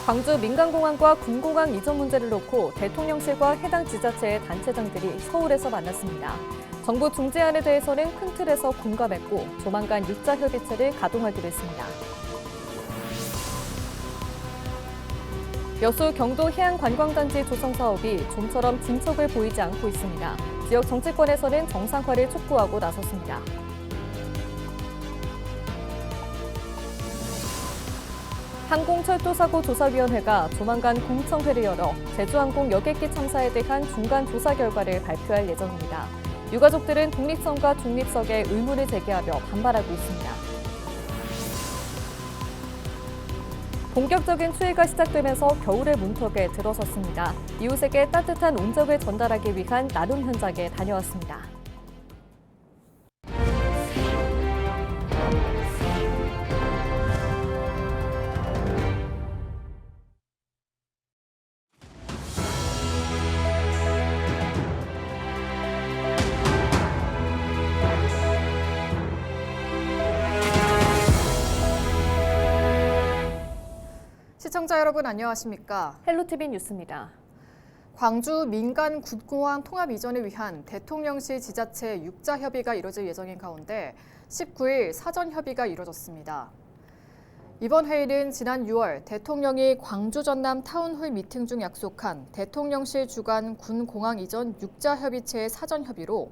광주 민간공항과 군공항 이전 문제를 놓고 대통령실과 해당 지자체의 단체장들이 서울에서 만났습니다. 정부 중재안에 대해서는 큰 틀에서 공감했고 조만간 육자협의체를 가동하기로 했습니다. 여수 경도 해양관광단지 조성 사업이 좀처럼 진척을 보이지 않고 있습니다. 지역 정치권에서는 정상화를 촉구하고 나섰습니다. 항공철도사고조사위원회가 조만간 공청회를 열어 제주항공 여객기 참사에 대한 중간 조사 결과를 발표할 예정입니다. 유가족들은 독립성과 중립성에 의문을 제기하며 반발하고 있습니다. 본격적인 추위가 시작되면서 겨울의 문턱에 들어섰습니다. 이웃에게 따뜻한 온정을 전달하기 위한 나눔 현장에 다녀왔습니다. 시청자 여러분 안녕하십니까? 헬로티비 뉴스입니다. 광주 민간 군공항 통합 이전을 위한 대통령실 지자체 육자 협의가 이뤄질 예정인 가운데 19일 사전 협의가 이뤄졌습니다. 이번 회의는 지난 6월 대통령이 광주 전남 타운홀 미팅 중 약속한 대통령실 주관 군공항 이전 육자 협의체의 사전 협의로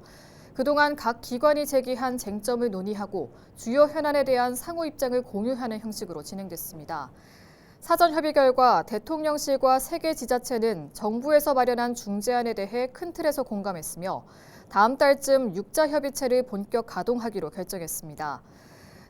그동안 각 기관이 제기한 쟁점을 논의하고 주요 현안에 대한 상호 입장을 공유하는 형식으로 진행됐습니다. 사전 협의 결과 대통령실과 3개 지자체는 정부에서 마련한 중재안에 대해 큰 틀에서 공감했으며 다음 달쯤 육자협의체를 본격 가동하기로 결정했습니다.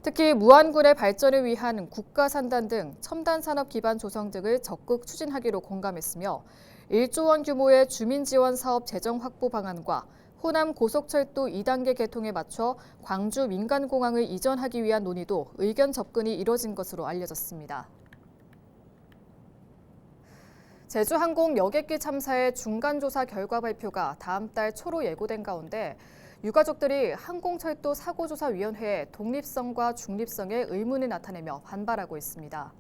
특히 무안군의 발전을 위한 국가산단 등 첨단 산업 기반 조성 등을 적극 추진하기로 공감했으며 1조 원 규모의 주민지원 사업 재정 확보 방안과 호남 고속철도 2단계 개통에 맞춰 광주 민간공항을 이전하기 위한 논의도 의견 접근이 이뤄진 것으로 알려졌습니다. 제주항공 여객기 참사의 중간조사 결과 발표가 다음 달 초로 예고된 가운데 유가족들이 항공철도사고조사위원회의 독립성과 중립성에 의문을 나타내며 반발하고 있습니다.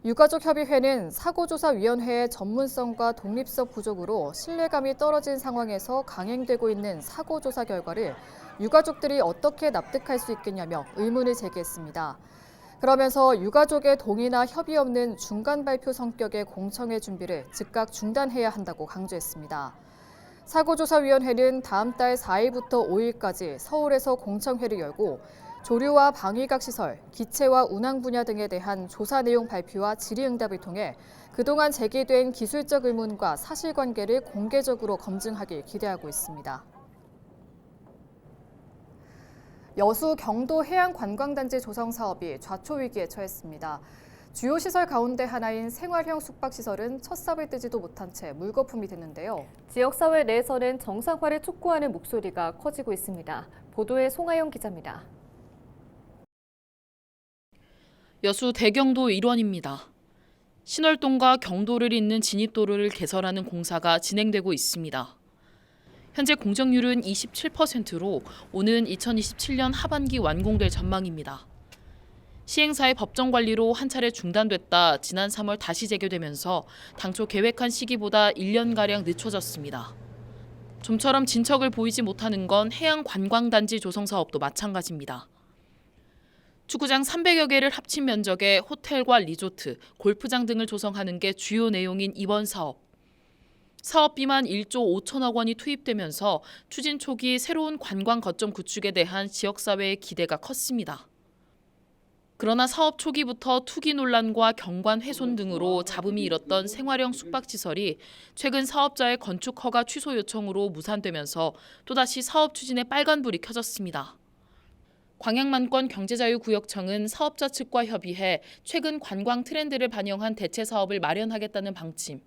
유가족협의회는 사고조사위원회의 전문성과 독립성 부족으로 신뢰감이 떨어진 상황에서 강행되고 있는 사고조사 결과를 유가족들이 어떻게 납득할 수 있겠냐며 의문을 제기했습니다. 그러면서 유가족의 동의나 협의 없는 중간 발표 성격의 공청회 준비를 즉각 중단해야 한다고 강조했습니다. 사고조사위원회는 다음 달 4일부터 5일까지 서울에서 공청회를 열고 조류와 방위각 시설, 기체와 운항 분야 등에 대한 조사 내용 발표와 질의응답을 통해 그동안 제기된 기술적 의문과 사실관계를 공개적으로 검증하길 기대하고 있습니다. 여수 경도 해양관광단지 조성 사업이 좌초 위기에 처했습니다. 주요 시설 가운데 하나인 생활형 숙박시설은 첫 삽을 뜨지도 못한 채 물거품이 됐는데요. 지역사회 내에서는 정상화를 촉구하는 목소리가 커지고 있습니다. 보도에 송하영 기자입니다. 여수 대경도 일원입니다. 신월동과 경도를 잇는 진입도로를 개설하는 공사가 진행되고 있습니다. 현재 공정률은 27%로 오는 2027년 하반기 완공될 전망입니다. 시행사의 법정 관리로 한 차례 중단됐다 지난 3월 다시 재개되면서 당초 계획한 시기보다 1년가량 늦춰졌습니다. 좀처럼 진척을 보이지 못하는 건 해양관광단지 조성 사업도 마찬가지입니다. 축구장 300여 개를 합친 면적의 호텔과 리조트, 골프장 등을 조성하는 게 주요 내용인 이번 사업. 사업비만 1조 5천억 원이 투입되면서 추진 초기 새로운 관광 거점 구축에 대한 지역사회의 기대가 컸습니다. 그러나 사업 초기부터 투기 논란과 경관 훼손 등으로 잡음이 일었던 생활형 숙박시설이 최근 사업자의 건축 허가 취소 요청으로 무산되면서 또다시 사업 추진에 빨간불이 켜졌습니다. 광양만권 경제자유구역청은 사업자 측과 협의해 최근 관광 트렌드를 반영한 대체 사업을 마련하겠다는 방침.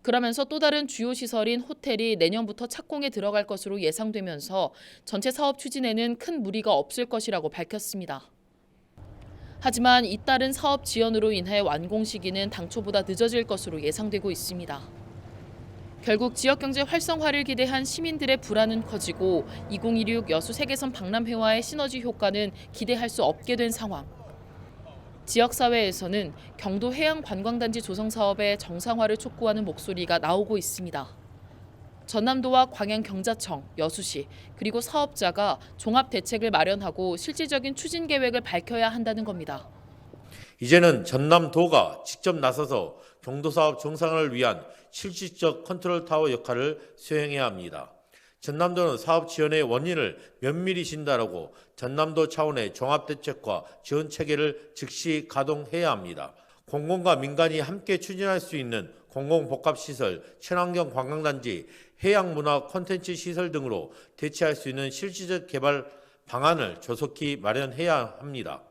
그러면서 또 다른 주요 시설인 호텔이 내년부터 착공에 들어갈 것으로 예상되면서 전체 사업 추진에는 큰 무리가 없을 것이라고 밝혔습니다. 하지만 잇따른 사업 지연으로 인해 완공 시기는 당초보다 늦어질 것으로 예상되고 있습니다. 결국 지역경제 활성화를 기대한 시민들의 불안은 커지고 2026 여수 세계선 박람회와의 시너지 효과는 기대할 수 없게 된 상황. 지역사회에서는 경도 해양관광단지 조성 사업의 정상화를 촉구하는 목소리가 나오고 있습니다. 전남도와 광양경자청, 여수시, 그리고 사업자가 종합대책을 마련하고 실질적인 추진 계획을 밝혀야 한다는 겁니다. 이제는 전남도가 직접 나서서 경도사업 정상화를 위한 실질적 컨트롤 타워 역할을 수행해야 합니다. 전남도는 사업 지원의 원인을 면밀히 진단하고 전남도 차원의 종합대책과 지원 체계를 즉시 가동해야 합니다. 공공과 민간이 함께 추진할 수 있는 공공복합시설, 친환경 관광단지, 해양문화 콘텐츠 시설 등으로 대체할 수 있는 실질적 개발 방안을 조속히 마련해야 합니다.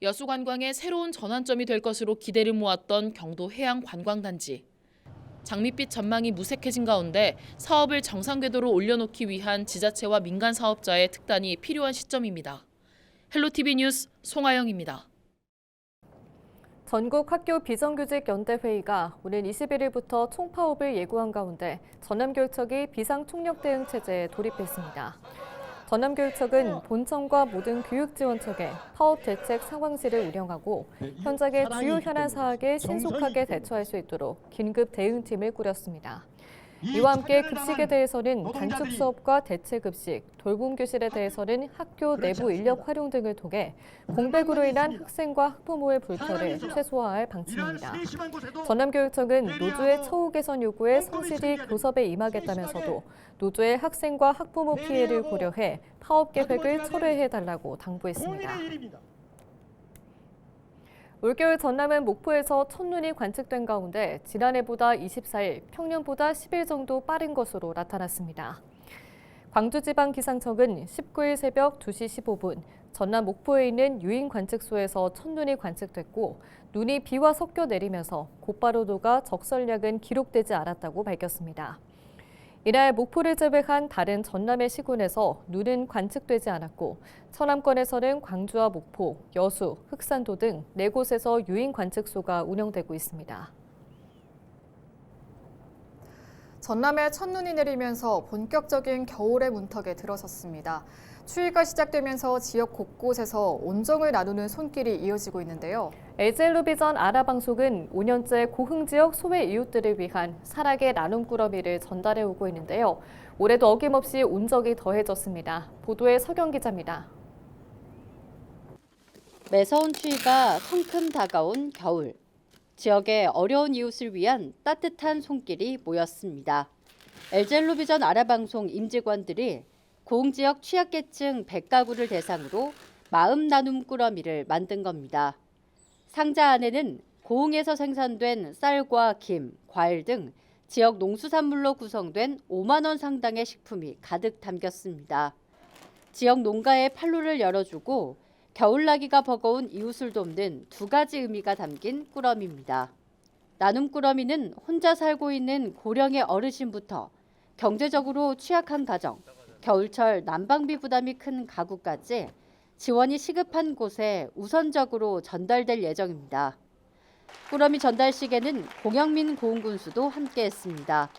여수관광의 새로운 전환점이 될 것으로 기대를 모았던 경도 해양관광단지. 장밋빛 전망이 무색해진 가운데 사업을 정상 궤도로 올려놓기 위한 지자체와 민간 사업자의 특단이 필요한 시점입니다. 헬로티비 뉴스 송하영입니다. 전국 학교 비정규직 연대회의가 오는 21일부터 총파업을 예고한 가운데 전남교육청이 비상총력 대응 체제에 돌입했습니다. 전남교육청은 본청과 모든 교육지원청에 파업 대책 상황실을 운영하고 현장의 주요 현안 사항에 신속하게 대처할 수 있도록 긴급 대응팀을 꾸렸습니다. 이와 함께 급식에 대해서는 단축 수업과 대체 급식, 돌봄 교실에 대해서는 학교 내부 인력 활용 등을 통해 공백으로 인한 학생과 학부모의 불편을 최소화할 방침입니다. 전남교육청은 노조의 처우 개선 요구에 성실히 교섭에 임하겠다면서도 노조의 학생과 학부모 피해를 고려해 파업 계획을 철회해달라고 당부했습니다. 올겨울 전남은 목포에서 첫눈이 관측된 가운데 지난해보다 24일, 평년보다 10일 정도 빠른 것으로 나타났습니다. 광주지방기상청은 19일 새벽 2시 15분 전남 목포에 있는 유인 관측소에서 첫눈이 관측됐고 눈이 비와 섞여 내리면서 곧바로 녹아 적설량은 기록되지 않았다고 밝혔습니다. 이날 목포를 제외한 다른 전남의 시군에서 눈은 관측되지 않았고 서남권에서는 광주와 목포, 여수, 흑산도 등 4곳에서 유인 관측소가 운영되고 있습니다. 전남에 첫눈이 내리면서 본격적인 겨울의 문턱에 들어섰습니다. 추위가 시작되면서 지역 곳곳에서 온정을 나누는 손길이 이어지고 있는데요. LG헬로비전 아라방송은 5년째 고흥 지역 소외 이웃들을 위한 사랑의 나눔 꾸러미를 전달해 오고 있는데요. 올해도 어김없이 온적이 더해졌습니다. 보도에 서경 기자입니다. 매서운 추위가 성큼 다가온 겨울. 지역의 어려운 이웃을 위한 따뜻한 손길이 모였습니다. LG헬로비전 아라방송 임직원들이 고흥 지역 취약계층 100가구를 대상으로 마음 나눔 꾸러미를 만든 겁니다. 상자 안에는 고흥에서 생산된 쌀과 김, 과일 등 지역 농수산물로 구성된 5만 원 상당의 식품이 가득 담겼습니다. 지역 농가의 판로를 열어주고 겨울나기가 버거운 이웃을 돕는 2가지 의미가 담긴 꾸러미입니다. 나눔 꾸러미는 혼자 살고 있는 고령의 어르신부터 경제적으로 취약한 가정, 겨울철 난방비 부담이 큰 가구까지 지원이 시급한 곳에 우선적으로 전달될 예정입니다. 꾸러미 전달식에는 공영민 고흥군수도 함께했습니다.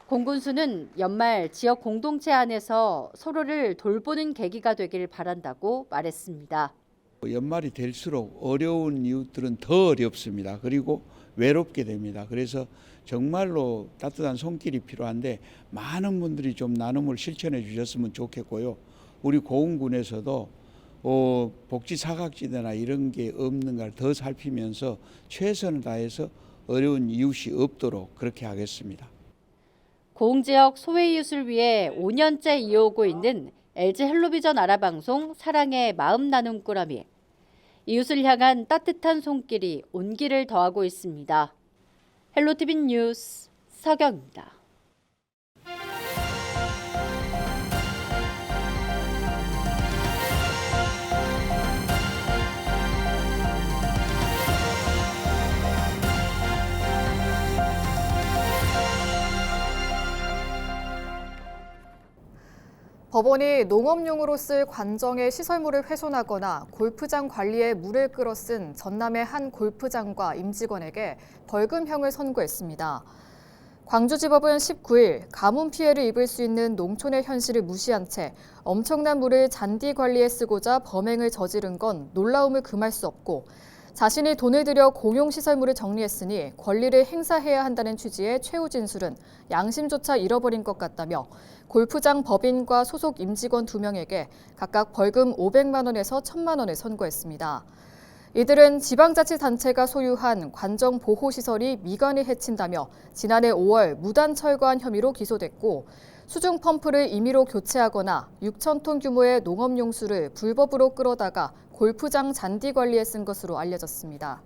공군수는 연말 지역 공동체 안에서 서로를 돌보는 계기가 되길 바란다고 말했습니다. 연말이 될수록 어려운 이웃들은 더 어렵습니다. 그리고 외롭게 됩니다. 그래서 정말로 따뜻한 손길이 필요한데 많은 분들이 좀 나눔을 실천해 주셨으면 좋겠고요. 우리 고흥군에서도 복지 사각지대나 이런 게 없는가를 더 살피면서 최선을 다해서 어려운 이웃이 없도록 그렇게 하겠습니다. 고흥 지역 소외 이웃을 위해 5년째 이어오고 있는 LG헬로비전 아라방송 사랑의 마음 나눔 꾸러미. 이웃을 향한 따뜻한 손길이 온기를 더하고 있습니다. 헬로티비 뉴스 서경입니다. 법원이 농업용으로 쓸 관정의 시설물을 훼손하거나 골프장 관리에 물을 끌어 쓴 전남의 한 골프장과 임직원에게 벌금형을 선고했습니다. 광주지법은 19일 가뭄 피해를 입을 수 있는 농촌의 현실을 무시한 채 엄청난 물을 잔디 관리에 쓰고자 범행을 저지른 건 놀라움을 금할 수 없고 자신이 돈을 들여 공용시설물을 정리했으니 권리를 행사해야 한다는 취지의 최후 진술은 양심조차 잃어버린 것 같다며 골프장 법인과 소속 임직원 2명에게 각각 벌금 500만 원에서 1,000만 원을 선고했습니다. 이들은 지방자치단체가 소유한 관정보호시설이 미관을 해친다며 지난해 5월 무단 철거한 혐의로 기소됐고 수중 펌프를 임의로 교체하거나 6,000톤 규모의 농업용수를 불법으로 끌어다가 골프장 잔디 관리에 쓴 것으로 알려졌습니다.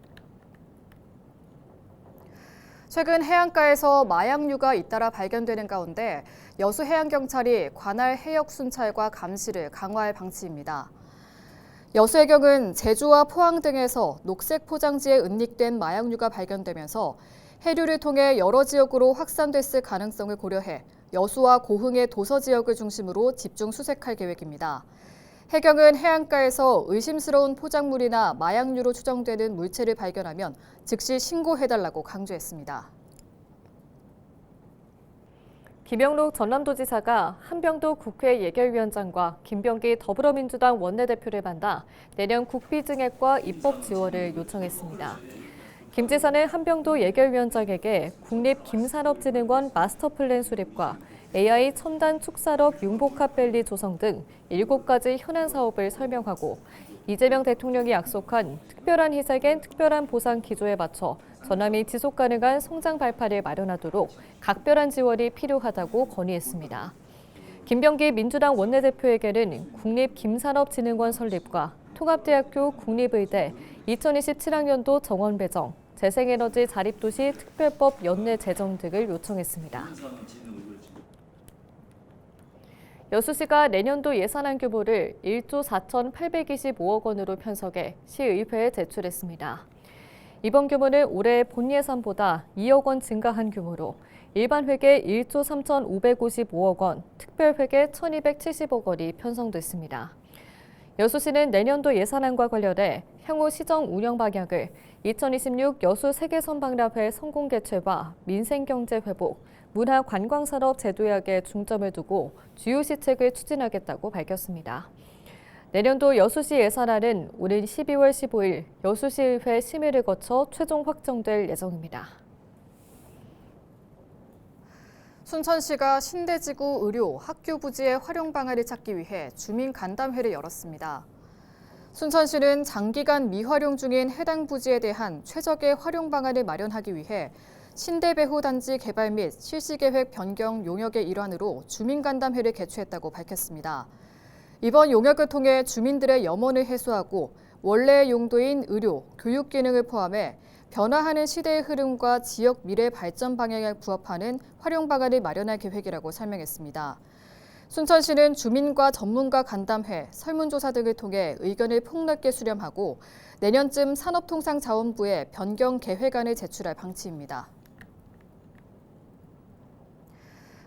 최근 해안가에서 마약류가 잇따라 발견되는 가운데 여수해양경찰이 관할 해역 순찰과 감시를 강화할 방침입니다. 여수해경은 제주와 포항 등에서 녹색 포장지에 은닉된 마약류가 발견되면서 해류를 통해 여러 지역으로 확산됐을 가능성을 고려해 여수와 고흥의 도서 지역을 중심으로 집중 수색할 계획입니다. 해경은 해안가에서 의심스러운 포작물이나 마약류로 추정되는 물체를 발견하면 즉시 신고해달라고 강조했습니다. 김영록 전남도지사가 한병도 국회 예결위원장과 김병기 더불어민주당 원내대표를 만나 내년 국비증액과 입법 지원을 요청했습니다. 김 지사는 한병도 예결위원장에게 국립김산업진흥원 마스터플랜 수립과 AI 첨단 축산업 융복합밸리 조성 등 7가지 현안 사업을 설명하고 이재명 대통령이 약속한 특별한 희생엔 특별한 보상 기조에 맞춰 전남이 지속가능한 성장 발판을 마련하도록 각별한 지원이 필요하다고 건의했습니다. 김병기 민주당 원내대표에게는 국립김산업진흥원 설립과 통합대학교 국립의대 2027학년도 정원 배정, 재생에너지 자립도시 특별법 연내 제정 등을 요청했습니다. 여수시가 내년도 예산안 규모를 1조 4,825억 원으로 편성해 시의회에 제출했습니다. 이번 규모는 올해 본 예산보다 2억 원 증가한 규모로 일반 회계 1조 3,555억 원, 특별 회계 1,270억 원이 편성됐습니다. 여수시는 내년도 예산안과 관련해 향후 시정 운영 방향을 2026 여수 세계선박람회 성공 개최와 민생경제 회복, 문화관광산업 제도약에 중점을 두고 주요 시책을 추진하겠다고 밝혔습니다. 내년도 여수시 예산안은 오는 12월 15일 여수시의회 심의를 거쳐 최종 확정될 예정입니다. 순천시가 신대지구 의료, 학교 부지의 활용 방안을 찾기 위해 주민 간담회를 열었습니다. 순천시는 장기간 미활용 중인 해당 부지에 대한 최적의 활용 방안을 마련하기 위해 신대배후 단지 개발 및 실시계획 변경 용역의 일환으로 주민 간담회를 개최했다고 밝혔습니다. 이번 용역을 통해 주민들의 염원을 해소하고 원래 용도인 의료, 교육 기능을 포함해 변화하는 시대의 흐름과 지역 미래 발전 방향에 부합하는 활용 방안을 마련할 계획이라고 설명했습니다. 순천시는 주민과 전문가 간담회, 설문조사 등을 통해 의견을 폭넓게 수렴하고 내년쯤 산업통상자원부에 변경 계획안을 제출할 방침입니다.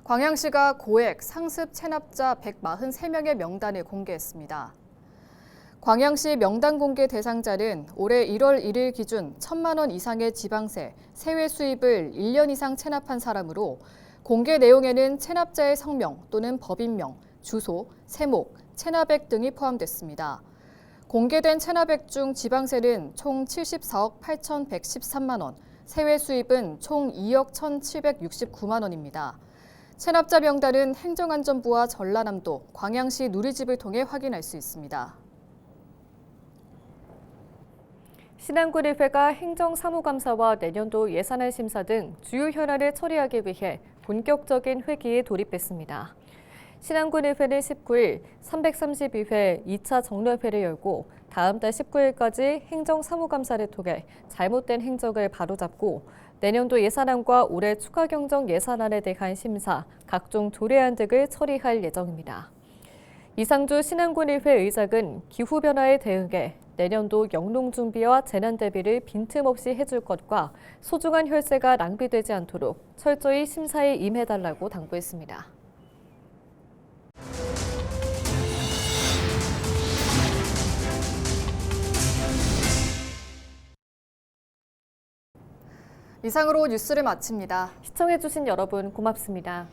광양시가 고액 상습 체납자 143명의 명단을 공개했습니다. 광양시 명단 공개 대상자는 올해 1월 1일 기준 1,000만 원 이상의 지방세, 세외 수입을 1년 이상 체납한 사람으로 공개 내용에는 체납자의 성명 또는 법인명, 주소, 세목, 체납액 등이 포함됐습니다. 공개된 체납액 중 지방세는 총 74억 8,113만 원, 세외 수입은 총 2억 1,769만 원입니다. 체납자 명단은 행정안전부와 전라남도, 광양시 누리집을 통해 확인할 수 있습니다. 신안군의회가 행정사무감사와 내년도 예산안 심사 등 주요 현안을 처리하기 위해 본격적인 회기에 돌입했습니다. 신안군의회는 19일 332회 2차 정례회를 열고 다음 달 19일까지 행정사무감사를 통해 잘못된 행정을 바로잡고 내년도 예산안과 올해 추가경정 예산안에 대한 심사, 각종 조례안 등을 처리할 예정입니다. 이상주 신안군의회 의장은 기후변화에 대응해 내년도 영농 준비와 재난 대비를 빈틈없이 해줄 것과 소중한 혈세가 낭비되지 않도록 철저히 심사에 임해달라고 당부했습니다. 이상으로 뉴스를 마칩니다. 시청해주신 여러분 고맙습니다.